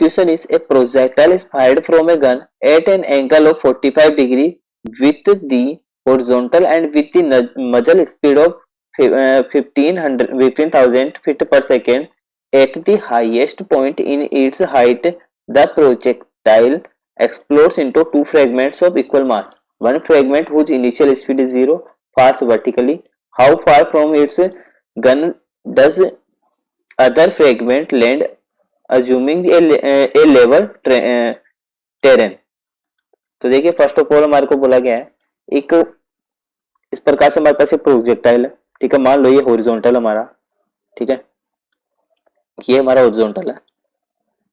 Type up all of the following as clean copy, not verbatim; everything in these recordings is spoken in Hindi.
question is a projectile is fired from a gun at an angle of 45 degree with the horizontal and with the muzzle speed of 15,000 feet per second. At the highest point in its height, the projectile explodes into two fragments of equal mass. One fragment whose initial speed is 0 falls vertically. How far from its gun does other fragment land assuming a level terrain? तो देखिए फर्स्ट ऑफ ऑल हमारे को बोला गया है एक इस प्रकार से हमारे पास एक प्रोजेक्टाइल है, ठीक है। मान लो ये हॉरिजॉन्टल हमारा, ठीक है, ये हमारा हॉरिजॉन्टल है,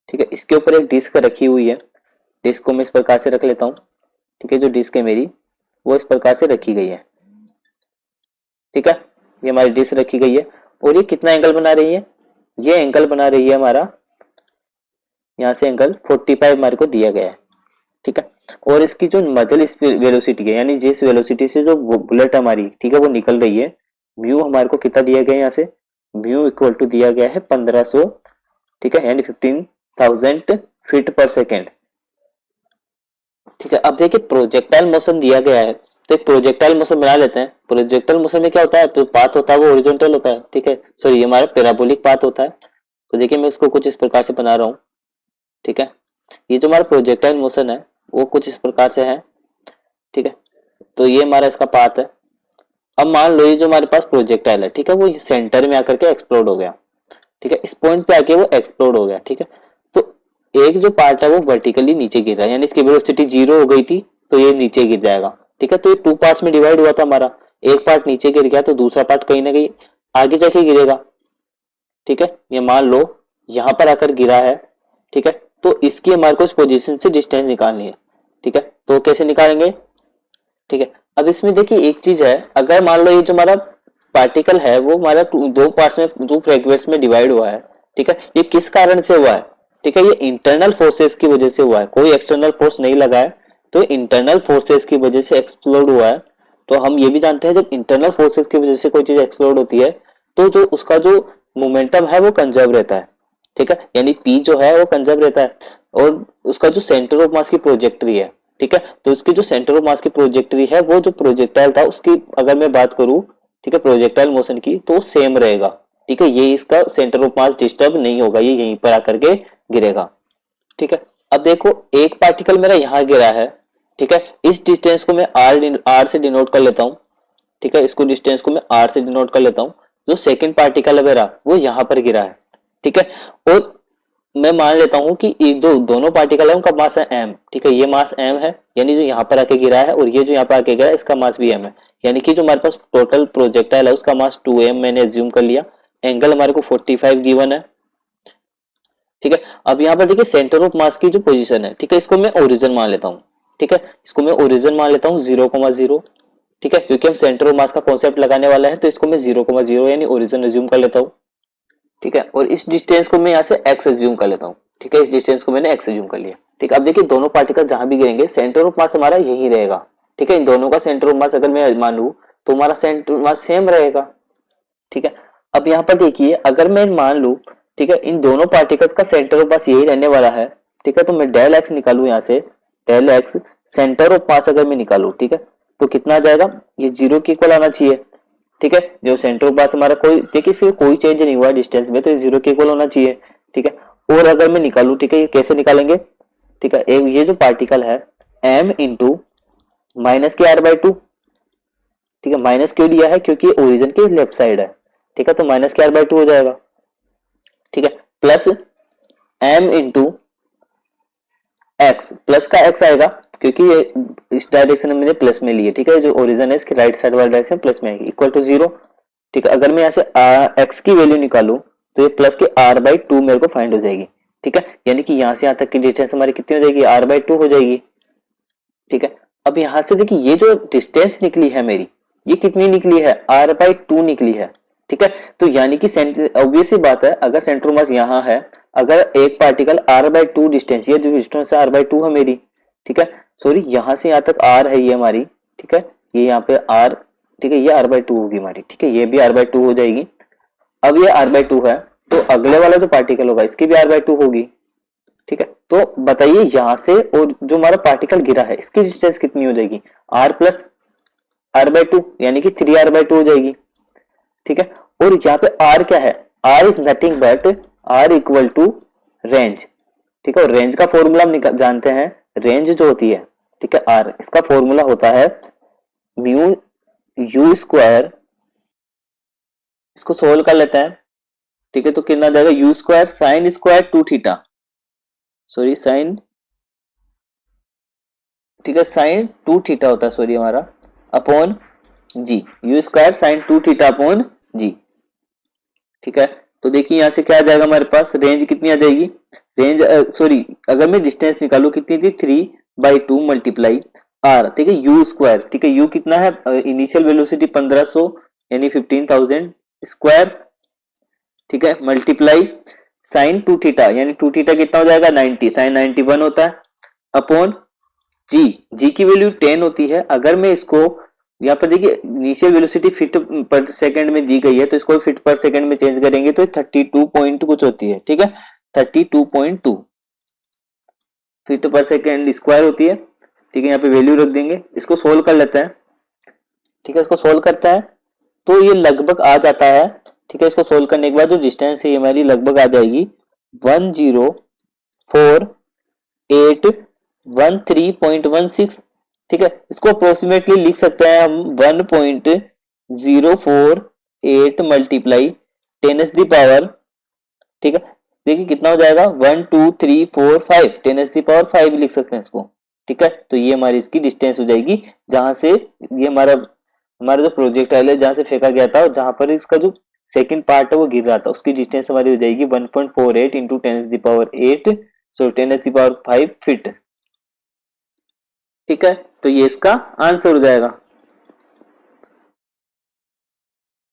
ठीक है। इसके ऊपर एक डिस्क रखी हुई है, डिस्क को मैं इस प्रकार से रख लेता हूँ, ठीक है। जो डिस्क है मेरी वो इस प्रकार से रखी गई है, ठीक है। ये हमारी डिस्क रखी गई है और ये कितना एंगल बना रही है? ये एंगल बना रही है हमारा, यहाँ से एंगल 45 हमारे को दिया गया है, ठीक है। और इसकी जो मजल वेलोसिटी है, यानी जिस वेलोसिटी से जो बुलेट हमारी, ठीक है, वो निकल रही है, म्यू हमारे को कितना दिया गया है? यहाँ से म्यू इक्वल टू दिया गया है 1500, ठीक है, यानी 15,000 फीट पर सेकेंड, ठीक है। अब देखिए प्रोजेक्टाइल मोशन दिया गया है, तो एक प्रोजेक्टाइल मोशन बना लेते हैं। प्रोजेक्टाइल मोशन में क्या होता है? तो पाथ होता है वो हॉरिजॉन्टल होता है, ठीक है, सॉरी ये हमारा पैराबोलिक पाथ होता है। तो देखिए मैं इसको कुछ इस प्रकार से बना रहा हूँ, ठीक है। ये जो हमारा प्रोजेक्टाइल मोशन है वो कुछ इस प्रकार से है, ठीक है। तो ये हमारा इसका पाथ है। अब मान लो ये जो हमारे पास प्रोजेक्टाइल है, ठीक है, वो सेंटर में आकर के एक्सप्लोड हो गया, ठीक है, इस पॉइंट पे आके वो एक्सप्लोड हो गया, ठीक है। तो एक जो पार्ट है वो वर्टिकली नीचे गिर रहा है, यानी इसकी वेलोसिटी 0 हो गई थी तो ये नीचे गिर जाएगा, ठीक है। तो ये टू पार्ट्स में डिवाइड हुआ था हमारा, एक पार्ट नीचे गिर गया तो दूसरा पार्ट कहीं ना कहीं आगे जाके गिरेगा, ठीक है। ये मान लो यहां पर आकर गिरा है, ठीक है, तो इसकी हमारे को इस पोजीशन से डिस्टेंस निकालनी है, ठीक है। तो कैसे निकालेंगे? ठीक है, अब इसमें देखिए एक चीज है, अगर मान लो ये जो हमारा पार्टिकल है वो हमारा दो पार्ट्स में, दो फ्रैगमेंट्स में डिवाइड हुआ है, ठीक है, ये किस कारण से हुआ है? ठीक है, ये इंटरनल फोर्सेस की वजह से हुआ है, कोई एक्सटर्नल फोर्स नहीं लगा है, तो इंटरनल फोर्सेस की वजह से एक्सप्लोड हुआ है। तो हम ये भी जानते हैं जब इंटरनल फोर्सेस की वजह से कोई चीज एक्सप्लोड होती है तो जो उसका जो मोमेंटम है वो कंजर्व रहता है, ठीक है, यानी पी जो है वो कंजर्व रहता है। और उसका जो सेंटर ऑफ मास की प्रोजेक्टरी है, ठीक है, तो उसकी जो सेंटर ऑफ मास की प्रोजेक्टरी है वो जो प्रोजेक्टाइल था उसकी अगर मैं बात करूं, ठीक है, प्रोजेक्टाइल मोशन की, तो वो सेम रहेगा, ठीक है। ये इसका सेंटर ऑफ मास डिस्टर्ब नहीं होगा, ये यहीं पर आकर के गिरेगा, ठीक है। अब देखो एक पार्टिकल मेरा यहाँ गिरा है, ठीक है, इस डिस्टेंस को मैं आर से डिनोट कर लेता हूँ, ठीक है, इसको डिस्टेंस को मैं आर से डिनोट कर लेता हूँ। जो सेकंड पार्टिकल है मेरा वो यहाँ पर गिरा है, ठीक है, और मैं मान लेता हूं कि दोनों पार्टिकल है उनका मास है m, ठीक है, ये मास m है, यानी जो यहाँ पर आके गिरा है और ये जो यहाँ पर आके गिरा है इसका मास भी m है, यानी कि जो हमारे पास टोटल प्रोजेक्टाइल है उसका मास 2m मैंने एज्यूम कर लिया। एंगल हमारे को 45 गिवन है, ठीक है। अब यहाँ पर देखिए सेंटर ऑफ मास की जो पोजीशन है, ठीक है, इसको मैं ओरिजिन मान लेता हूँ, ठीक है, इसको मैं ओरिजिन मान लेता हूँ 0,0, ठीक है, क्योंकि हम सेंटर ऑफ मास का कॉन्सेप्ट लगाने वाला है तो इसको मैं 0,0 यानी ओरिजिन एज्यूम कर लेता हूँ, ठीक है। और इस डिस्टेंस को मैं यहाँ से x एज्यूम कर लेता हूँ, ठीक है, इस डिस्टेंस को मैंने x एज्यूम कर लिया, ठीक है। अब देखिए दोनों पार्टिकल जहां भी गिरेंगे सेंटर ऑफ मास हमारा यही रहेगा, ठीक है। इन दोनों का सेंटर ऑफ मास अगर मैं मानूं तो हमारा सेंटर ऑफ मास सेम रहेगा, ठीक है। अब यहाँ पर देखिए अगर मैं मान लूं, ठीक है, इन दोनों पार्टिकल्स का सेंटर ऑफ मास यही रहने वाला है, ठीक है, तो मैं डेल एक्स निकालू यहाँ से, del x centre of mass अगर मैं निकालू, ठीक है, तो कितना आ जाएगा? ये 0 के इक्वल आना चाहिए, ठीक है। जो सेंटर ऑफ मास हमारा कोई देखिए फिर कोई चेंज नहीं हुआ डिस्टेंस में, तो ये 0 के इक्वल होना चाहिए, ठीक है। और अगर मैं निकालू, ठीक है, ये कैसे निकालेंगे? ठीक है, ये जो पार्टिकल है m इंटू माइनस के r/2, ठीक है, माइनस क्यों लिया है? क्योंकि ओरिजिन के लेफ्ट साइड है, ठीक है, तो माइनस के r/2 हो जाएगा, ठीक है, plus m into x, plus का x आएगा क्योंकि ये इस डायरेक्शन में मैंने प्लस में लिए, ठीक है, जो ओरिजिन है इसके राइट साइड वाला डायरेक्शन प्लस में आएगी, इक्वल टू 0, ठीक है। अगर मैं यहाँ से x की वैल्यू निकालू तो ये प्लस के r/2 मेरे को फाइंड हो जाएगी, ठीक है, यानी कि यहाँ से यहाँ तक की डिस्टेंस हमारी कितनी हो जाएगी? r/2 हो जाएगी, ठीक है। अब यहाँ से देखिए ये जो डिस्टेंस निकली है मेरी, ये कितनी निकली है? r/2 निकली है, ठीक है। तो यानी कि ऑब्वियस सी बात है, अगर सेंटर ऑफ मास यहाँ है, अगर एक पार्टिकल r/2 डिस्टेंस, ये जो डिस्टेंस है r/2 है मेरी, ठीक है, सॉरी यहाँ से यहाँ तक r है ये हमारी, ठीक है, ये यहाँ पे r, ठीक है, ये r/2 होगी हमारी, ठीक है, ये भी r/2 हो जाएगी। अब ये r/2 है तो अगले वाला जो पार्टिकल होगा इसकी भी r/2 होगी, ठीक है। तो बताइए यहाँ से और जो हमारा पार्टिकल गिरा है इसकी डिस्टेंस कितनी हो जाएगी, r प्लस r/2 यानी कि 3r/2 हो जाएगी। ठीक है। और यहाँ पे r क्या है, r is nothing but r equal to range. ठीक है। और रेंज का फॉर्मूला हम जानते हैं, रेंज जो होती है, ठीक है, r इसका फॉर्मूला होता है म्यू यू स्क्वायर। इसको सोल्व कर लेते हैं। ठीक है। तो कितना आ जाएगा, u square sine square 2 theta, sorry sine, ठीक है, साइन 2 थीटा होता है सॉरी हमारा, upon g, u square sine 2 theta upon g. ठीक है। तो देखिए यहां से क्या आ जाएगा हमारे पास, रेंज कितनी आ जाएगी, रेंज सॉरी अगर मैं डिस्टेंस निकालू कितनी थी, 3/2 मल्टीप्लाई आर। ठीक है। यू स्क्वायर, ठीक है, यू कितना है, इनिशियल वेलोसिटी 1500 यानी 15,000 स्क्वायर। ठीक है। मल्टीप्लाई साइन 2 थीटा यानी 2 थीटा कितना हो जाएगा, 90, साइन 91 होता है, अपॉन जी, जी की वैल्यू 10 होती है। अगर मैं इसको यहाँ पर देखिए इनिशियल वेलोसिटी फीट पर सेकंड में दी गई है, तो इसको फीट पर सेकंड में चेंज करेंगे तो 32 पॉइंट कुछ होती है। ठीक है। 32.2 फीट पर सेकंड स्क्वायर होती है। ठीक है। यहाँ पे वैल्यू रख देंगे, इसको सोल्व कर लेते हैं। ठीक है। इसको सोल्व करता है तो ये लगभग आ जाता है। ठीक है। इसको सोल्व करने के बाद जो डिस्टेंस है ये हमारी लगभग आ जाएगी 104813.16। ठीक है। इसको अप्रोक्सीमेटली लिख सकते हैं हम 1.048 मल्टीप्लाई 10⁻⁵। ठीक है। देखिए कितना हो जाएगा, 1 2 3 4 5, 10⁻⁵ लिख सकते हैं इसको। ठीक है। तो ये हमारी इसकी डिस्टेंस हो जाएगी, जहां से ये हमारा हमारा जो प्रोजेक्टाइल है जहां से फेंका गया था और जहां पर इसका जो सेकंड पार्ट है वो गिर रहा था, उसकी डिस्टेंस हमारी हो जाएगी 1.48 इंटू 10⁸ सो 10⁵ फीट। ठीक है। तो ये इसका आंसर हो जाएगा।